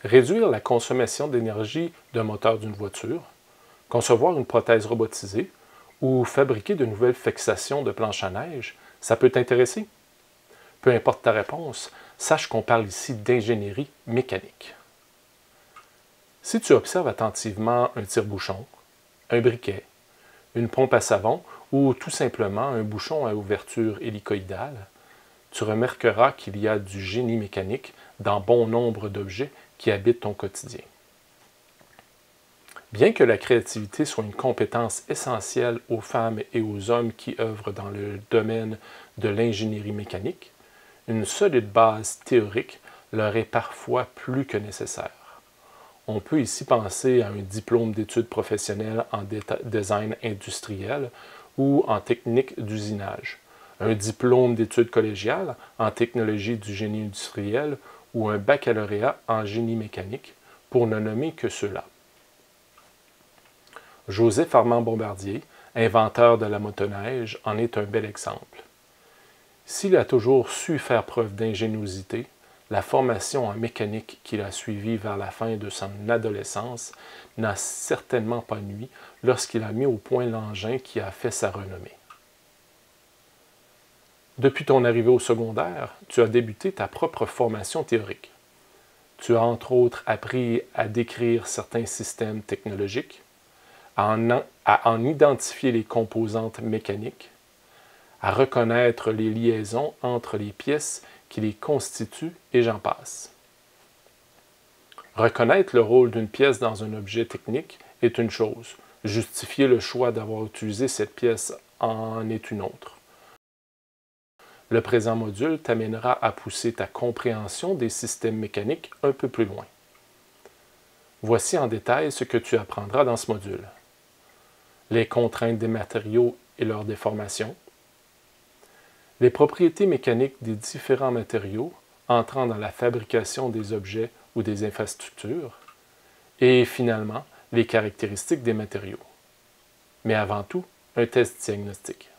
réduire la consommation d'énergie d'un moteur d'une voiture, concevoir une prothèse robotisée ou fabriquer de nouvelles fixations de planches à neige, ça peut t'intéresser? Peu importe ta réponse, sache qu'on parle ici d'ingénierie mécanique. Si tu observes attentivement un tire-bouchon, un briquet, une pompe à savon ou tout simplement un bouchon à ouverture hélicoïdale, tu remarqueras qu'il y a du génie mécanique dans bon nombre d'objets qui habitent ton quotidien. Bien que la créativité soit une compétence essentielle aux femmes et aux hommes qui œuvrent dans le domaine de l'ingénierie mécanique, une solide base théorique leur est parfois plus que nécessaire. On peut ici penser à un diplôme d'études professionnelles en design industriel ou en technique d'usinage, un diplôme d'études collégiales en technologie du génie industriel ou un baccalauréat en génie mécanique, pour ne nommer que ceux-là. Joseph Armand Bombardier, inventeur de la motoneige, en est un bel exemple. S'il a toujours su faire preuve d'ingéniosité, la formation en mécanique qu'il a suivie vers la fin de son adolescence n'a certainement pas nui lorsqu'il a mis au point l'engin qui a fait sa renommée. Depuis ton arrivée au secondaire, tu as débuté ta propre formation théorique. Tu as entre autres appris à décrire certains systèmes technologiques, à en identifier les composantes mécaniques, à reconnaître les liaisons entre les pièces qui les constituent, et j'en passe. Reconnaître le rôle d'une pièce dans un objet technique est une chose. Justifier le choix d'avoir utilisé cette pièce en est une autre. Le présent module t'amènera à pousser ta compréhension des systèmes mécaniques un peu plus loin. Voici en détail ce que tu apprendras dans ce module. Les contraintes des matériaux et leur déformation, les propriétés mécaniques des différents matériaux entrant dans la fabrication des objets ou des infrastructures, et finalement, les caractéristiques des matériaux. Mais avant tout, un test diagnostique.